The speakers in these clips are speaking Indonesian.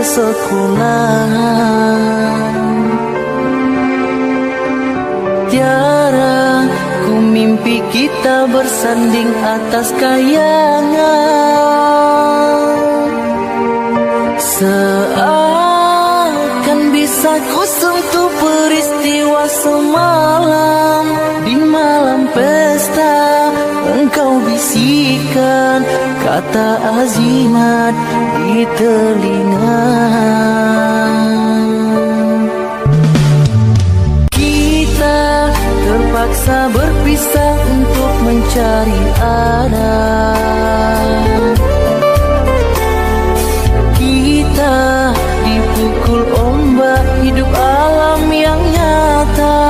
sekolah. Tiara ku mimpi kita bersanding atas kayangan. Seakan bisa ku sentuh peristiwa semalam. Di malam pesta engkau bisikan kata azimat di telinga. Kita terpaksa berpisah untuk mencari arah. Kita dipukul ombak hidup alam yang nyata.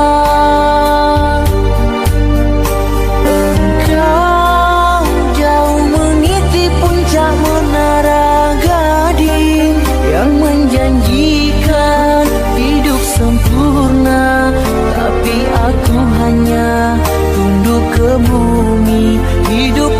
Engkau jauh meniti puncak menara gading yang menjanjikan hidup sempurna, tapi aku hanya tunduk ke bumi, hidup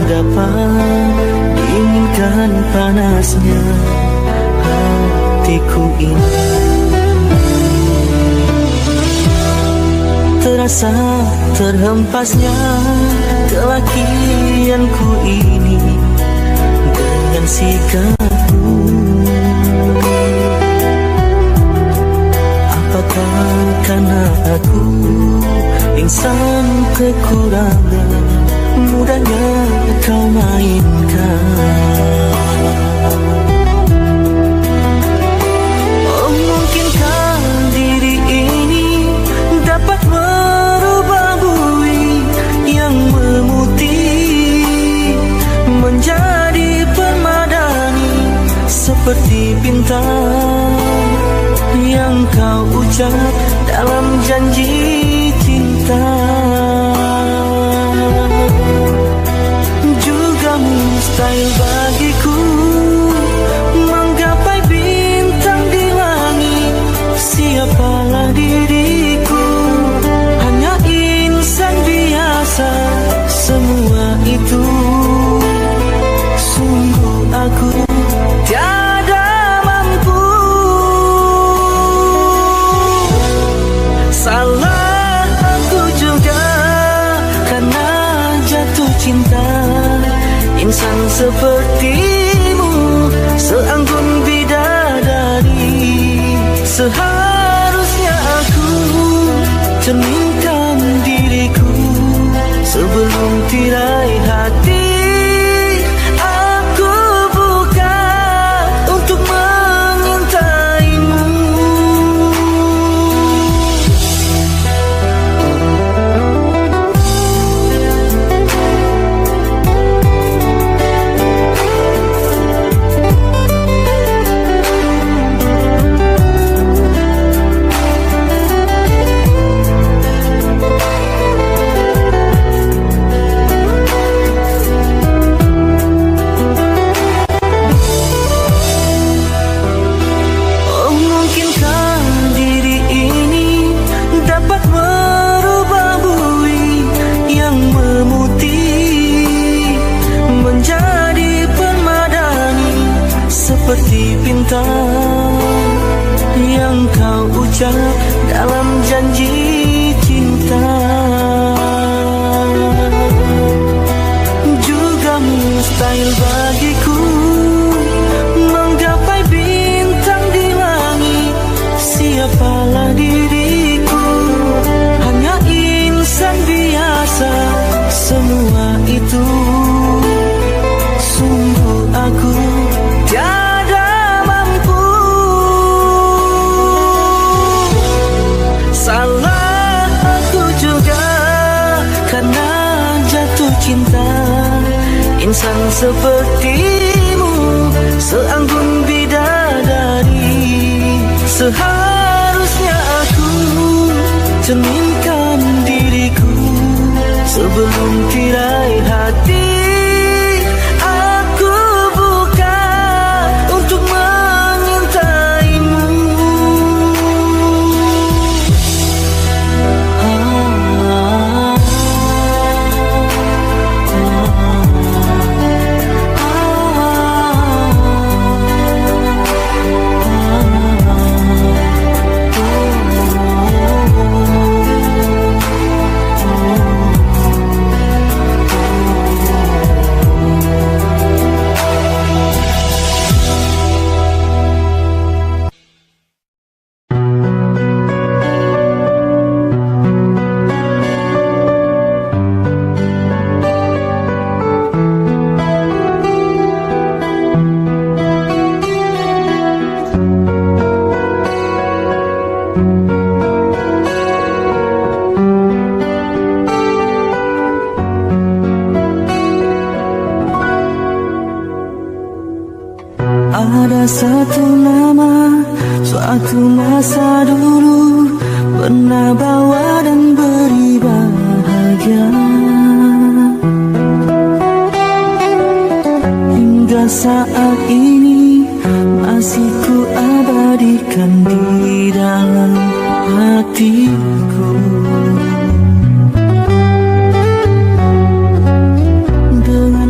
dapat dinginkan panasnya hatiku ini. Terasa terhempasnya kelakianku ini dengan sikapmu. Apakah karena aku insan kekurangan, mudahnya kau mainkan? Oh, mungkinkah diri ini dapat merubah bui yang memutih menjadi permadani, seperti bintang yang kau ucap dalam janji cinta. Juga mustahil bagiku menggapai bintang di langit. Siapalah diriku, hanya insan biasa. Semua itu sungguh aku tiada mampu. Salah aku juga karena jatuh cinta. Insan sepertimu seanggun bidadari. Seharusnya aku cerminkan diriku sebelum tirai hati aku buka untuk mengintaimu. Seperti bintang yang kau ucap dalam janji cinta. Juga mustahil bagiku menggapai bintang di langit. Siapalah diriku, hanya insan biasa. Semua itu sungguh aku tiada mampu. Salah aku juga karena jatuh cinta. Insan sepertimu seanggun bidadari. Seharusnya aku cerminkan diriku sebelum tirai hati aku buka untuk mengintaimu. Ada satu nama, suatu masa dulu pernah bawa dan beri bahagia. Hingga saat ini masih ku abadikan di dalam hatiku. Dengan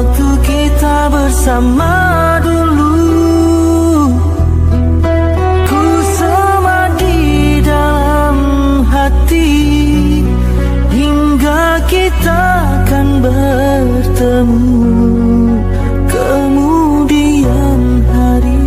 waktu kita bersama dulu. Ku sama di dalam hati hingga kita akan bertemu kemudian hari.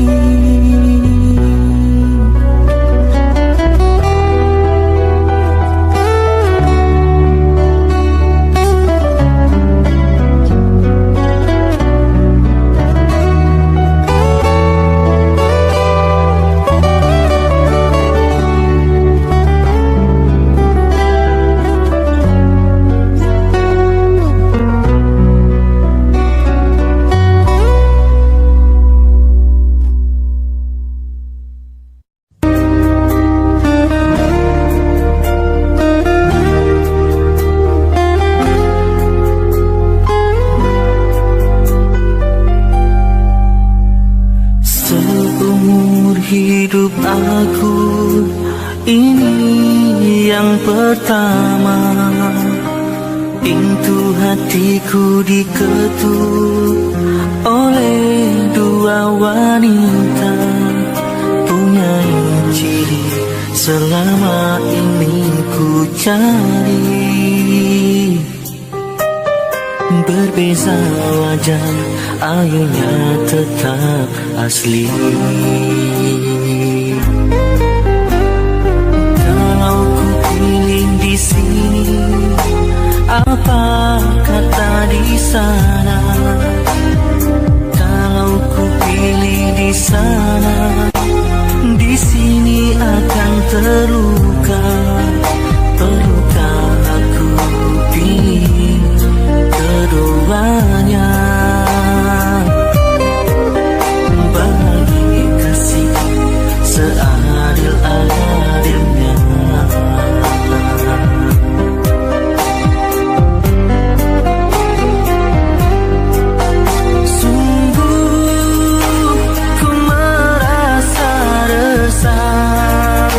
Seumur hidup aku ini yang pertama, pintu hatiku diketuk oleh dua wanita punya ciri selama ini ku cari. Berbeza wajah, airnya tetap asli. Kalau ku pilih di sini, apa kata di sana? Kalau ku pilih di sana, di sini akan terluka. Perlukah aku pilih keduanya? Bagi kasih seadil-adilnya. Sungguh ku merasa resah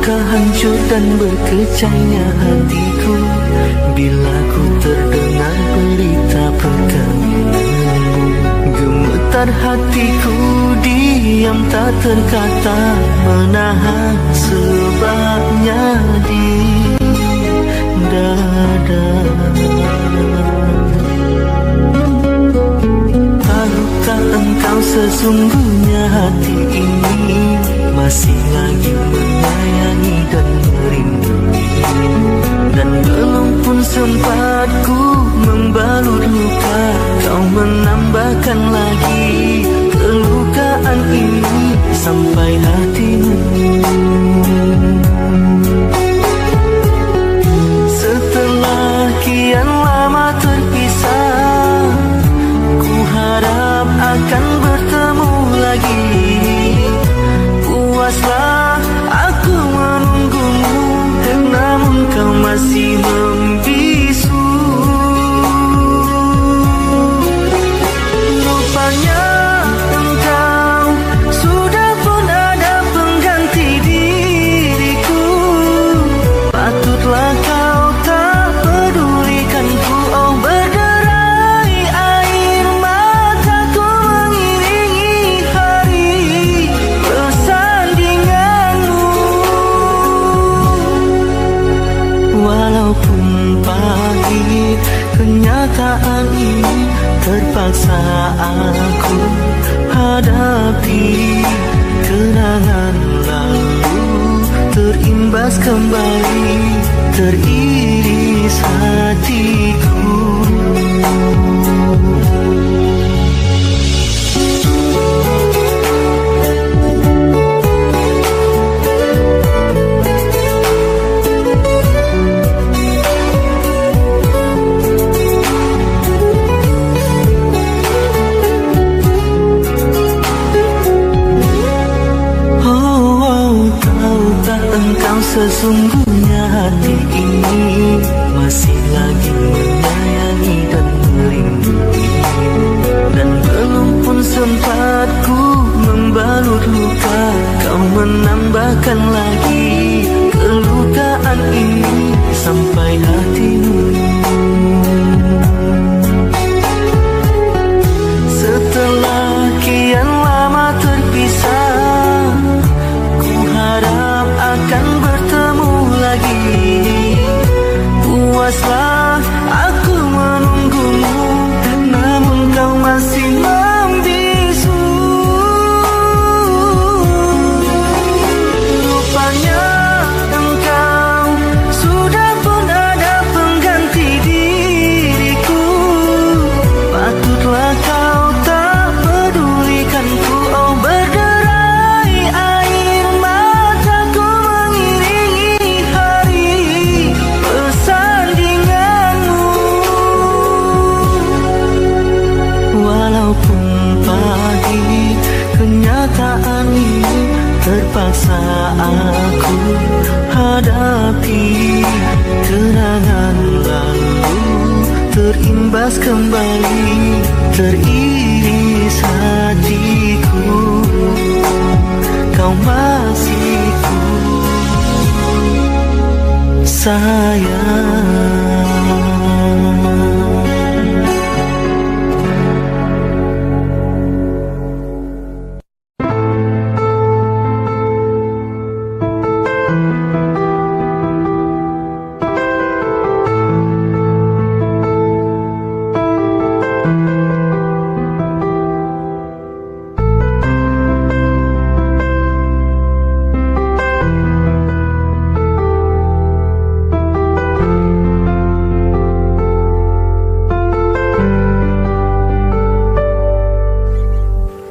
Luka hancur dan berkecainya hatiku bila ku terdengar berita perkawinanmu. Gemetar hatiku, diam tak terkata, menahan sebabnya di dada. Tahukah engkau sesungguhnya hati ini masih lagi menyayangi dan merindui, dan belum pun sempat ku membalut luka, kau menambahkan lagi kelukaan ini sampai hatimu. Setelah kian lama terpisah, ku harap akan bertemu lagi. Puaslah aku menunggumu, namun kau masih membisu. Rupanya engkau sudah pun ada pengganti diriku. Patutlah kau tak pedulikanku. Oh, berderai air mataku mengiringi hari persandinganmu. Walaupun pahit kenyataan ini, terpaksa aku hadapi. Kenangan lalu terimbas kembali, teriris hatiku. Engkau sesungguhnya hati ini masih lagi menyayangi dan merindui, dan belum pun sempat ku membalut luka, kau menambahkan lagi kelukaan ini sampai hatimu. Setelah kian lama terpisah, ku harap akan bertemu lagi. Puaslah aku menunggumu, namun kau masih membisu. Rupanya engkau sudah pun ada pengganti diriku. Patutlah kau tak pedulikanku. Oh, berderai air mataku mengiringi hari persandinganmu. Walaupun pahit kenyataan ini, terpaksa aku hadapi. Kenangan lalu terimbas kembali, teriris hatiku. Kau masih ku sayang.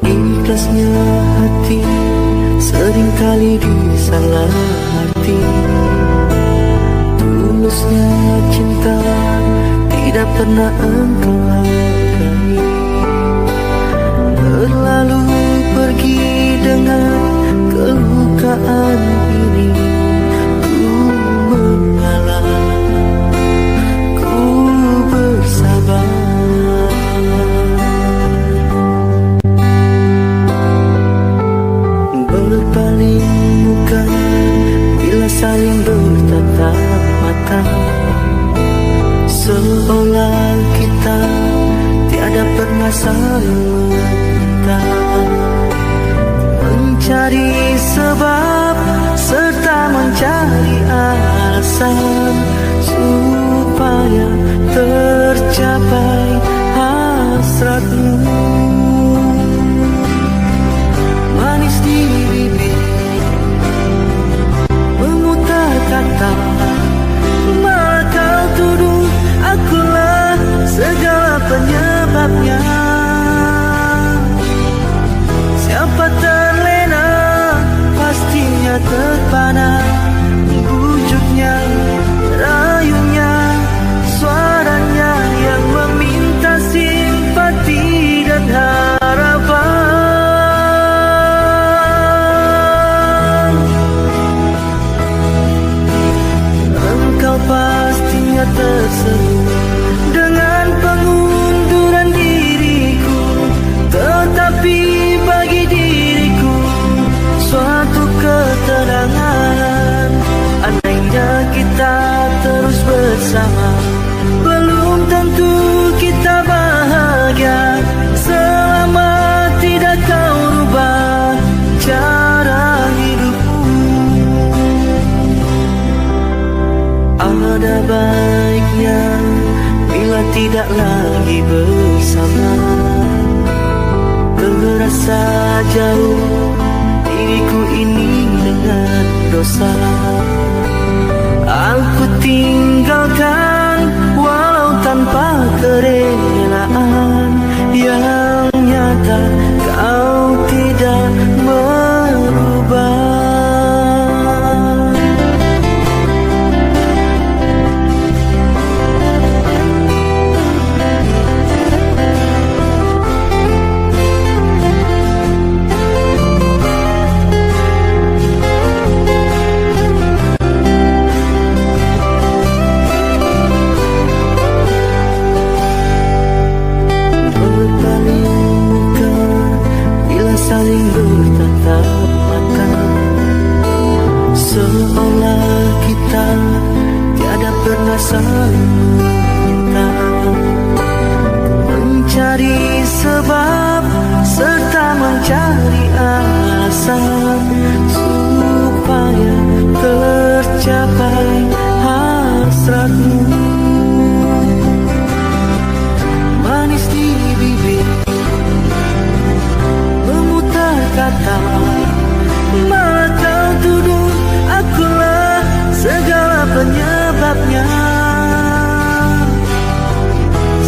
Ikhlasnya hati seringkali disalah arti. Tulusnya cinta tidak pernah engkau hargai. Berlalu pergi dengan kelukaan ini. Ku mengalah, ku bersabar. Berpaling muka bila saling meminta, mencari sebab serta mencari alasan supaya tercapai hasratmu. Manis di bibir memutar kata, malah kau tuduh akulah segala penyebabnya. Siapa terlena pastinya terpana, bujuknya, rayunya, suaranya yang meminta simpati dan harapan. Engkau pastinya terseru dengan pengunduran diriku, tetapi bagi diriku suatu keterangan. Andainya kita terus bersama, belum tentu kita bahagia selama tidak kau rubah cara hidupmu. Ada baiknya bila tidak lagi bersama, terasa jauh diriku ini dengan dosa. Aku tinggalkan walau tanpa kerelaan, yang nyata kau tidak merubah. Saling bertatap mata, seolah kita tiada pernah saling meminta, mencari sebab serta mencari alasan supaya tercapai hasratmu. Manis di bibir kata, malah kau tuduh akulah segala penyebabnya.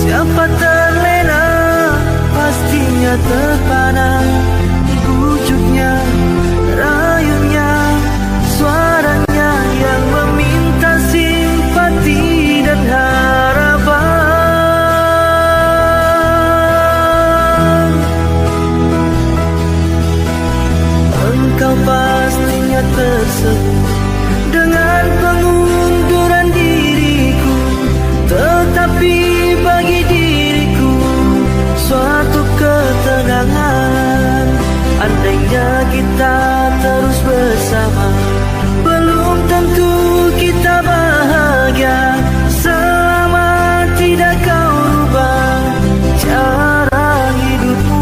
Siapa terlena pastinya terpana, bujuknya, rayunya, suaranya yang meminta simpati dan harapan. Engkau pastinya terseru dengan pengunduran diriku, tetapi bagi diriku suatu ketenangan. Andainya kita terus bersama, belum tentu kita bahagia selama tidak kau rubah cara hidupmu.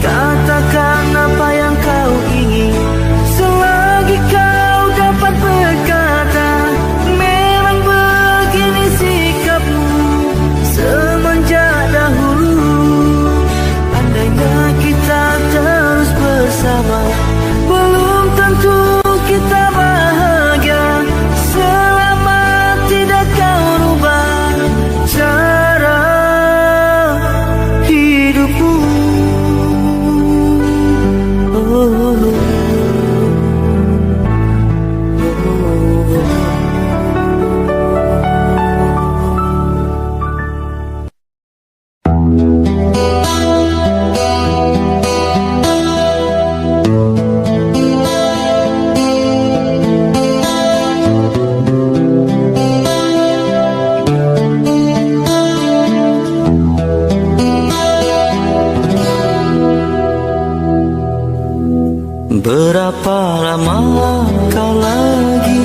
Katakan apa yang kau ingin, selagi kau dapat berkata. Memang begini sikapmu semenjak dahulu. Andainya kita terus bersama, belum tentu kita bahagia selama tidak kau rubah cara hidupmu. Berapa lama kau lagi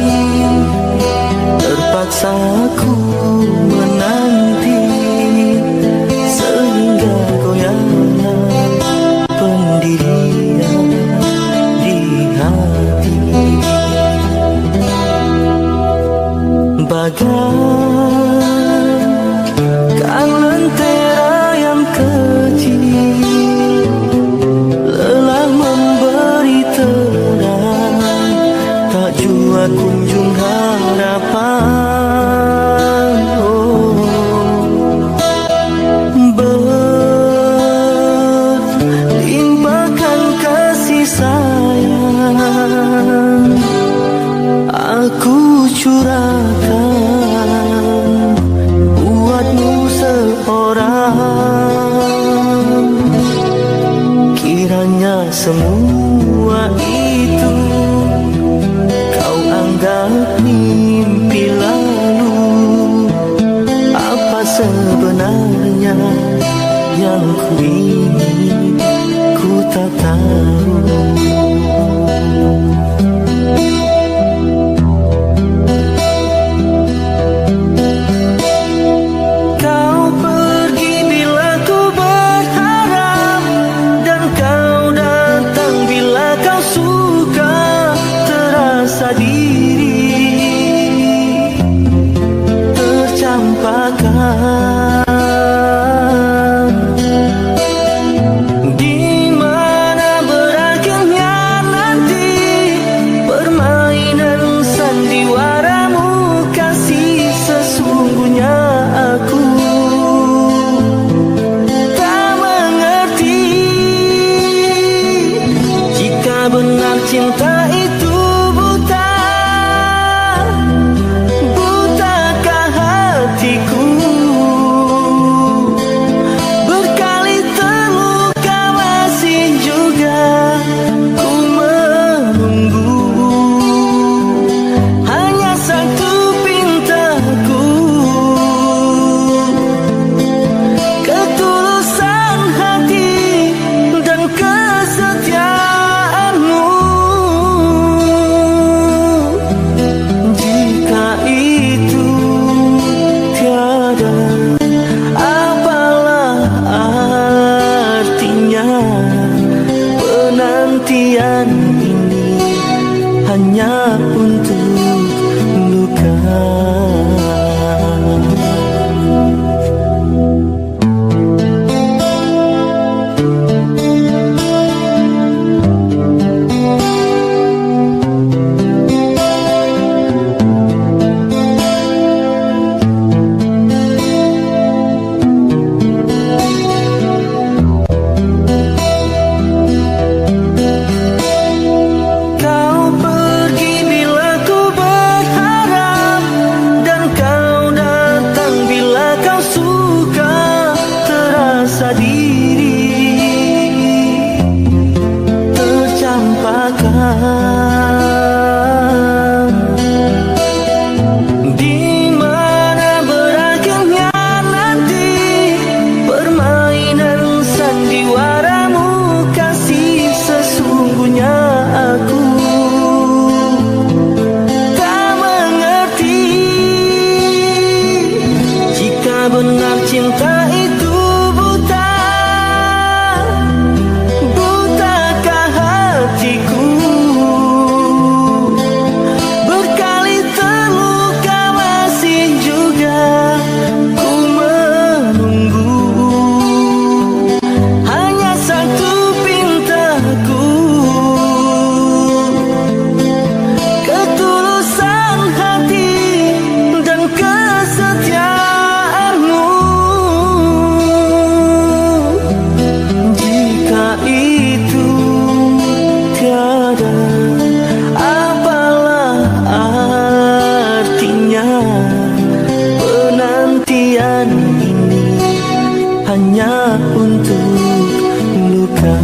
terpaksa aku menanti, sehingga aku curahkan buatmu seorang. Kiranya semua itu kau anggap mimpi lalu. Apa sebenarnya yang ku ingin, ku tak tahu. Cinta itu buta, butakah hatiku? Berkali terluka masih juga ku menunggu. Hanya satu pintaku, ketulusan hati dan kesetiaanmu. Penantian ini hanya untuk luka. Di mana berakhirnya nanti permainan sandiwaramu, kasih sesungguhnya aku tak mengerti. Jika benar cinta itu buta, butakah hatiku? Penantian ini hanya untuk luka.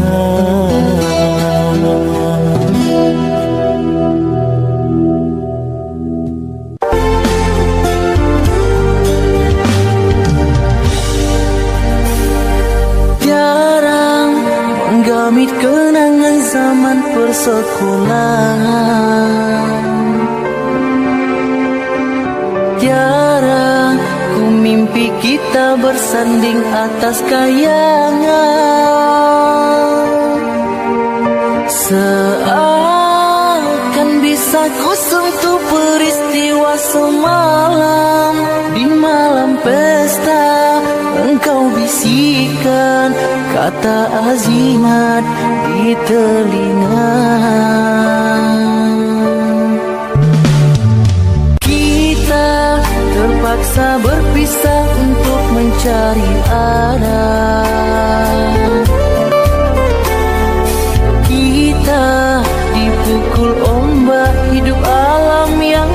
Jarang menggamit kenangan zaman persekolahan. Jarang ku mimpi kita bersanding atas kayangan. Seakan bisa ku sentuh peristiwa semalam. Di malam pesta engkau bisikan kata azimat di telinga. Terpaksa berpisah untuk mencari arah. Kita dipukul ombak hidup alam yang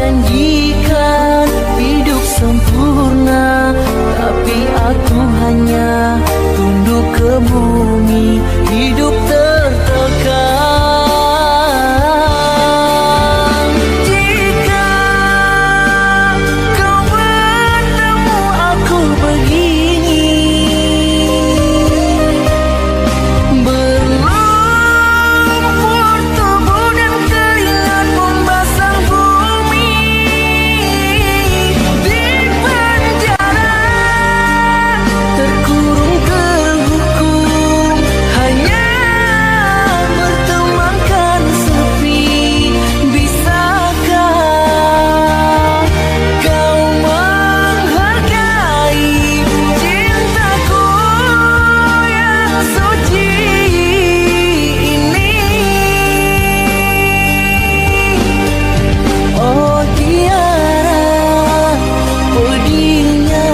janjikan hidup sempurna, tapi aku hanya tunduk ke bumi, hidup tertekan. Jika kau bertemu aku begini, berlumpur tubuh dan keringat membasah bumi, di penjara terkurung terhukum, hanya bertemankan sepi. Bisakah kau menghargai cintaku yang suci ini? Oh tiara pedihnya,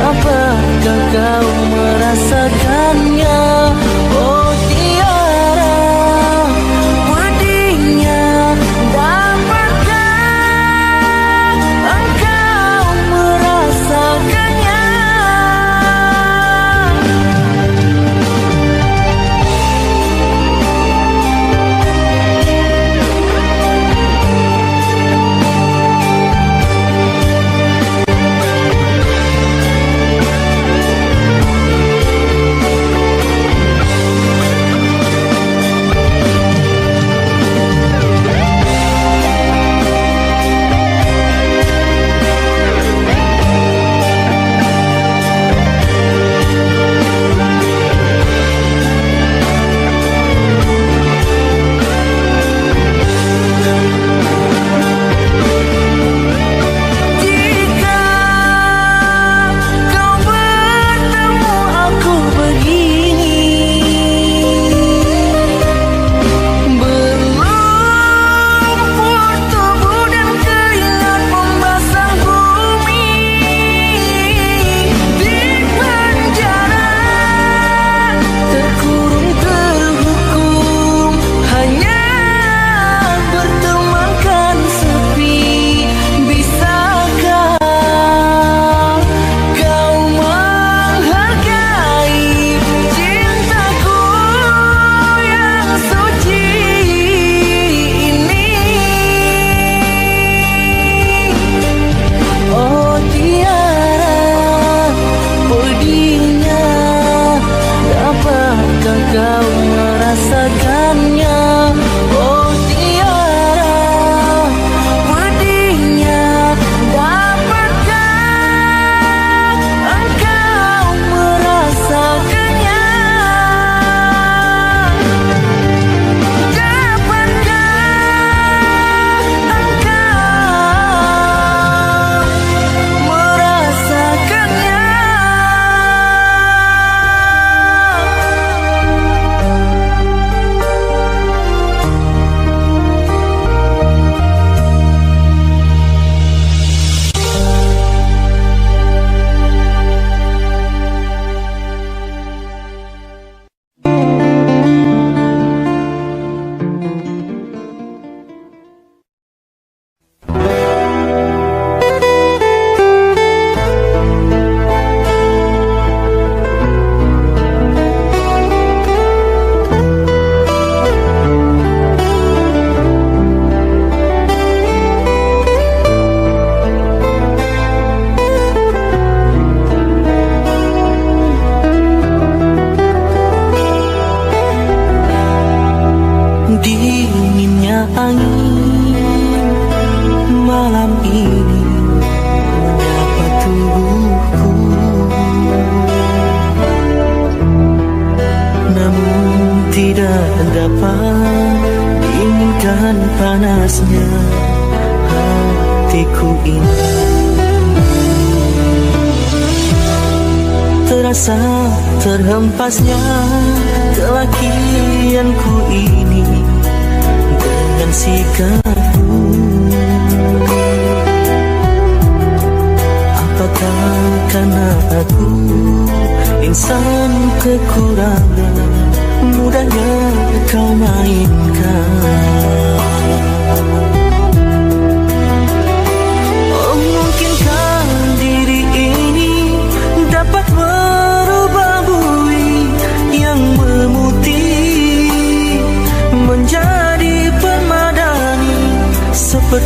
dapatkah kau merasakannya? Oh tiara pedihnya, dapatkah engkau merasakannya? Jika kau bertemu aku begini, berlumpur tubuh dan keringat membasah bumi, di penjara terkurung terhukum, hanya bertemankan sepi. Bisakah kau menghargai cintaku yang suci ini? Oh tiara pedihnya, dapatkah kau merasakannya? Oh tiara pedihnya, dapatkah engkau merasakannya? Dapatkah engkau merasakannya? Dinginnya angin malam ini menyapa tubuhku, namun tidak dapat dinginkan panasnya hatiku ini. Terasa terhempasnya kelakianku ini dengan sikapku. Apakah karena aku insan kekurangan, mudahnya kau mainkan?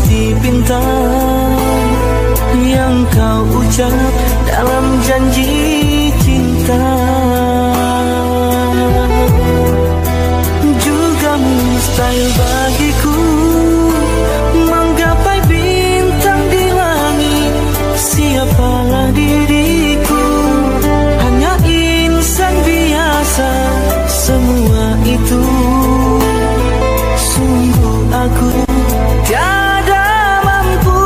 seperti bintang yang kau ucap dalam janji cinta. Juga mustahil bagiku menggapai bintang di langit. Siapalah diriku, hanya insan biasa. Semua itu sungguh aku tiada mampu.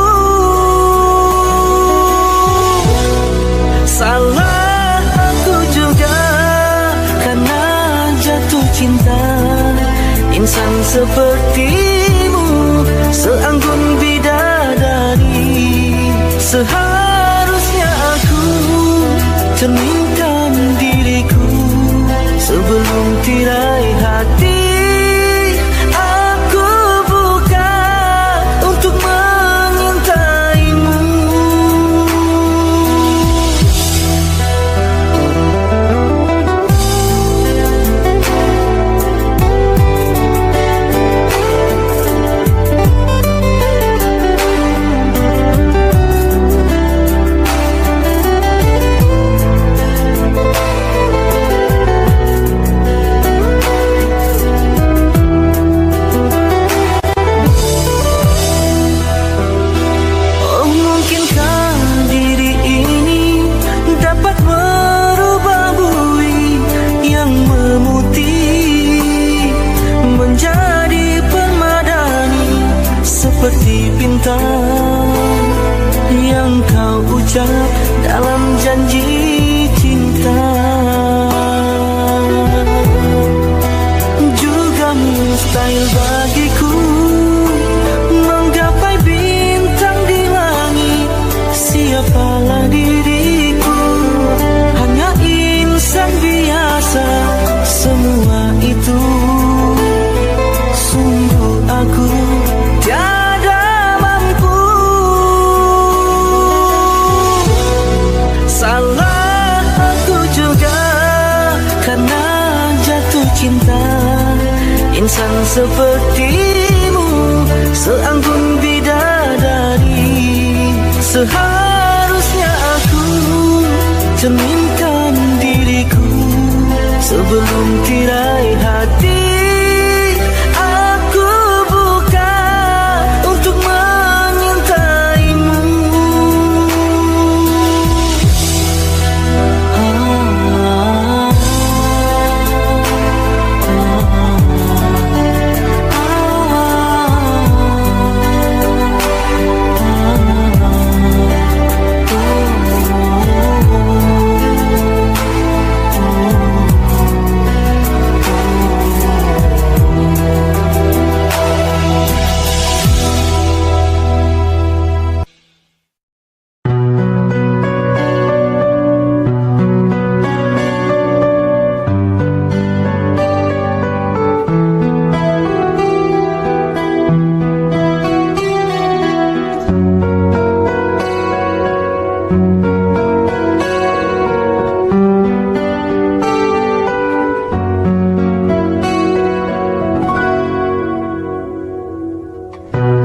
Salah aku juga karena jatuh cinta. Insan sepertimu seanggun bidadari. Seharusnya aku cerminkan diriku sebelum tirai hati. Aku buka untuk mengintaimu. Seperti bintang yang kau ucap dalam janji cinta. Juga mustahil bagiku menggapai bintang di langit. Siapalah diriku, hanya insan biasa. Semua itu sungguh aku tiada mampu. Salah aku juga karena jatuh cinta. Insan sepertimu seanggun bidadari. Seharusnya aku cerminkan diriku sebelum tirai hati. Aku buka untuk mengintaimu.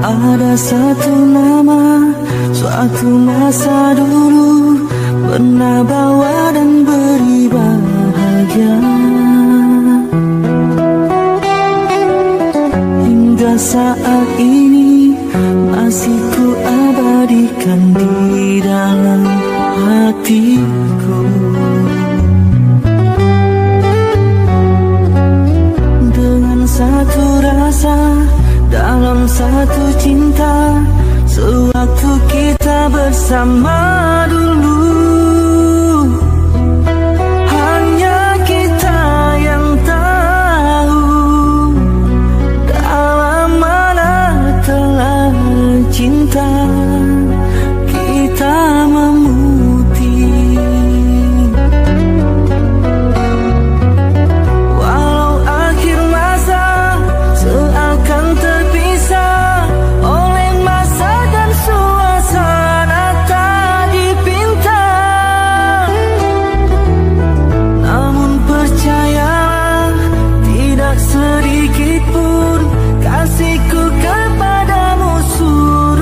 Ada satu nama, suatu masa dulu pernah bawa dan beri bahagia. Hingga saat ini masih ku abadikan di dalam hatiku. Dengan satu rasa dalam satu cinta, sewaktu kita bersama dulu. Hanya kita yang tahu dalam mana telah cinta kita memutih. Walau akhir masa seakan terpisah oleh masa dan suasana tak dipinta, namun percayalah tidak sedikit pun kasihku kepadamu sudah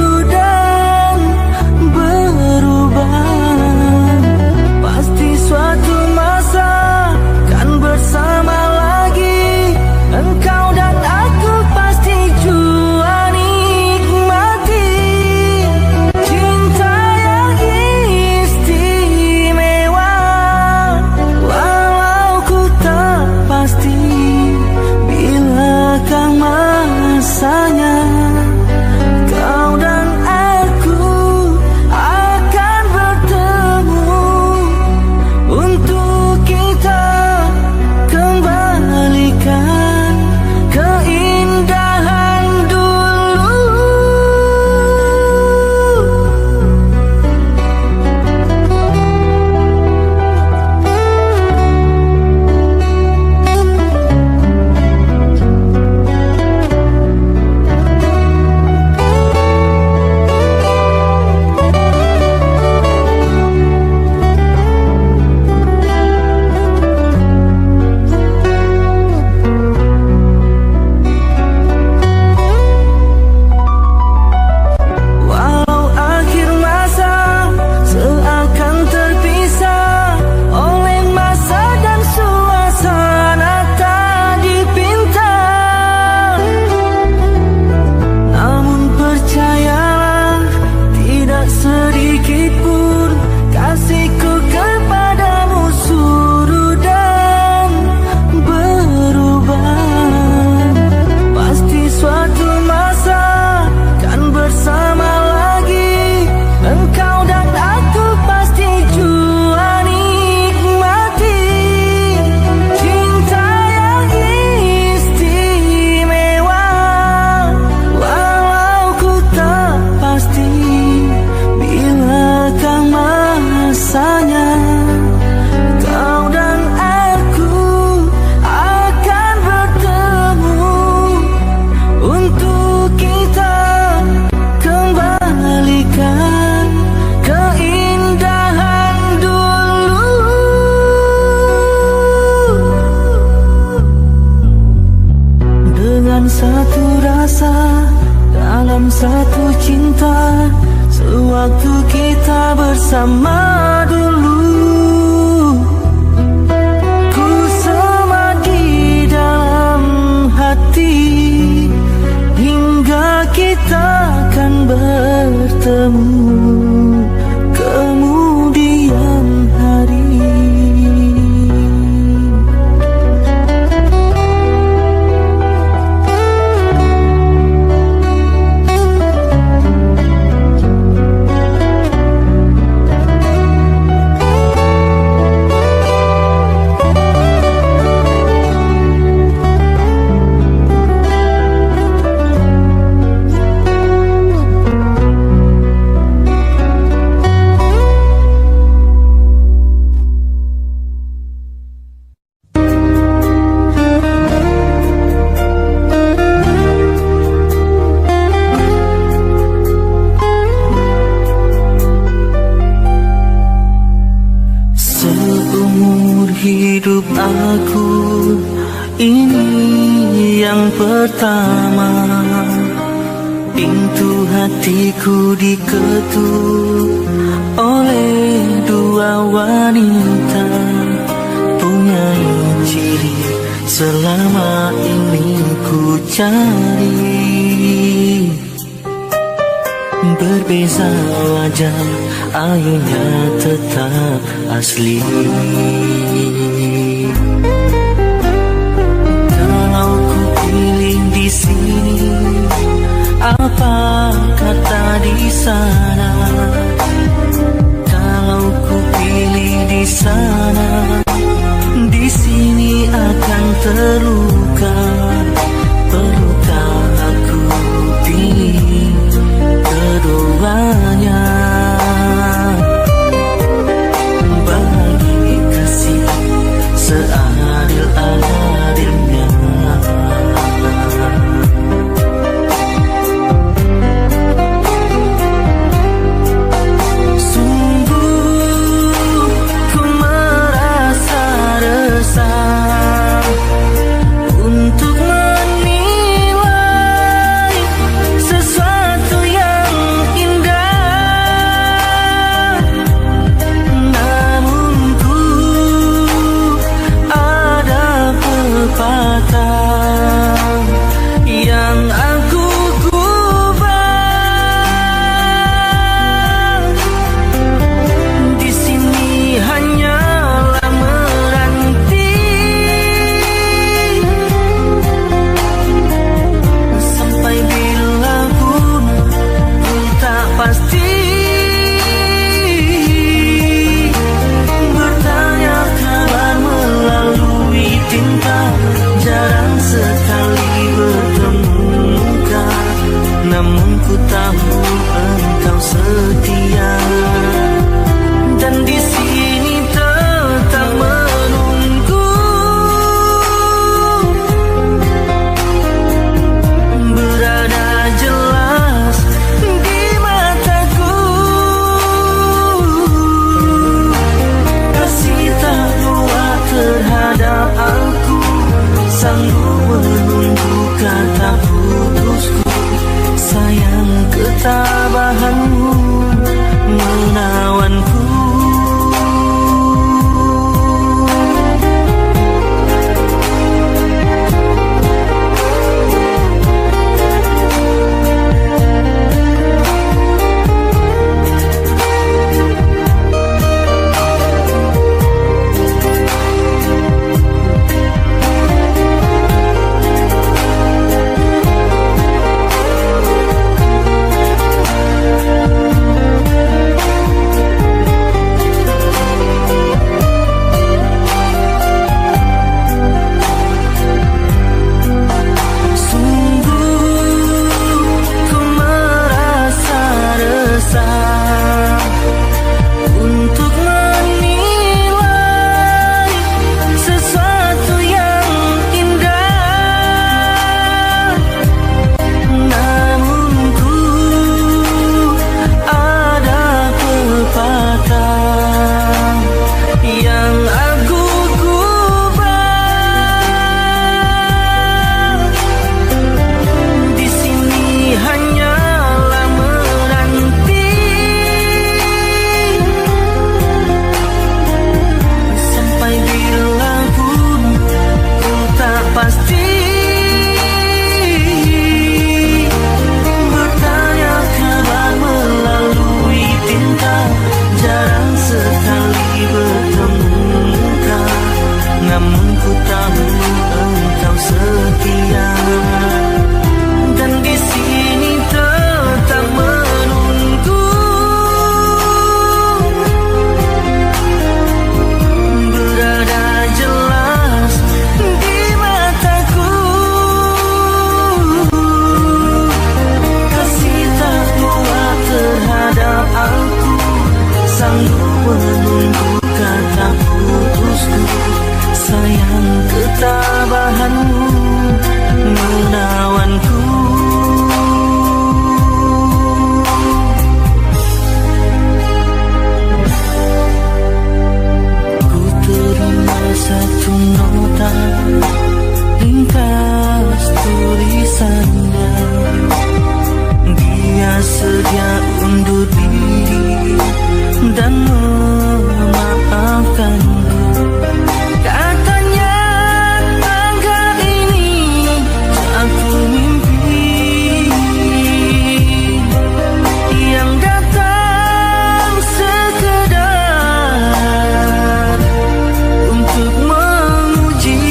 satu cinta sewaktu kita bersama dulu. Ku sama di dalam hati hingga kita akan bertemu kemudian hari. Hidup aku ini yang pertama, pintu hatiku diketuk oleh dua wanita, punya ciri selama ini ku cari. Berbeza wajah, ayunya tetap asli. Kalau ku pilih di sini, apa kata di sana? Kalau ku pilih di sana, di sini akan terluka. Perlukah aku pilih keduanya? Bagi kasih seadil-adilnya. bersedia undur diri dan memaafkanku. Katanya anggap ini satu mimpi yang datang sekedar untuk menguji.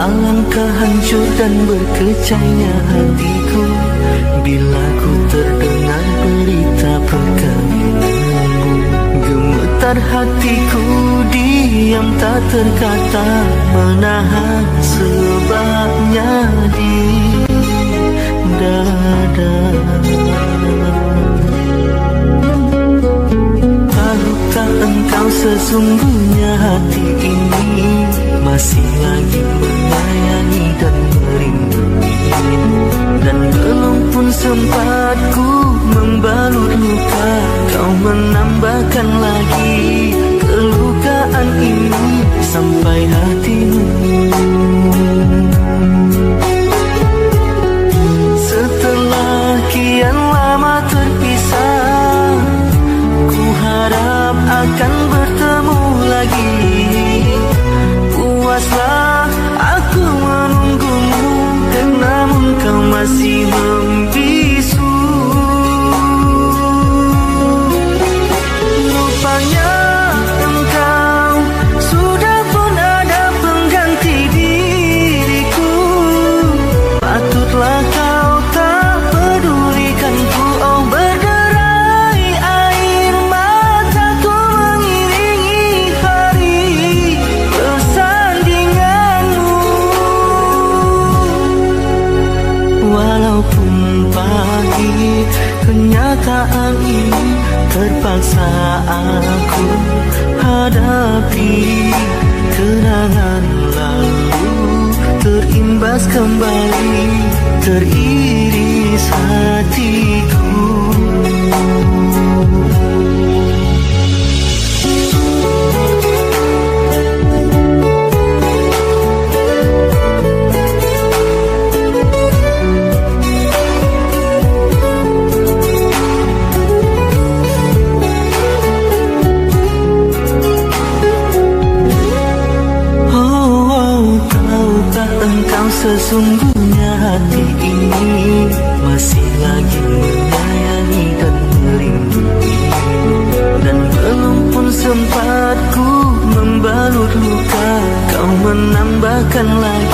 Alangkah hancur dan berkecahnya hatiku bila ku terdengar berita perkawinanmu. Gemetar hatiku diam tak terkata, menahan sebabnya di dada. Tahukah engkau sesungguhnya hati ini masih lagi menyayangi dan merindui, dan belum pun sempat ku membalut luka, kau menambahkan lagi kelukaan ini sampai hatimu. Setelah kian lama terpisah, ku harap akan bertemu lagi. Puaslah aku menunggumu, namun kau masih membisu. Rupanya engkau sudah pun ada pengganti diriku. Patutlah kau tak pedulikanku. Oh, berderai air mataku mengiringi hari persandinganmu. Walaupun pagi kenyataan ini terpaksa aku hadapi, kenangan lalu terimbas kembali, teriris hatiku. Engkau sesungguhnya hati ini masih lagi menyayangi dan merindui, dan belum pun sempat ku membalut luka, kau menambahkan lagi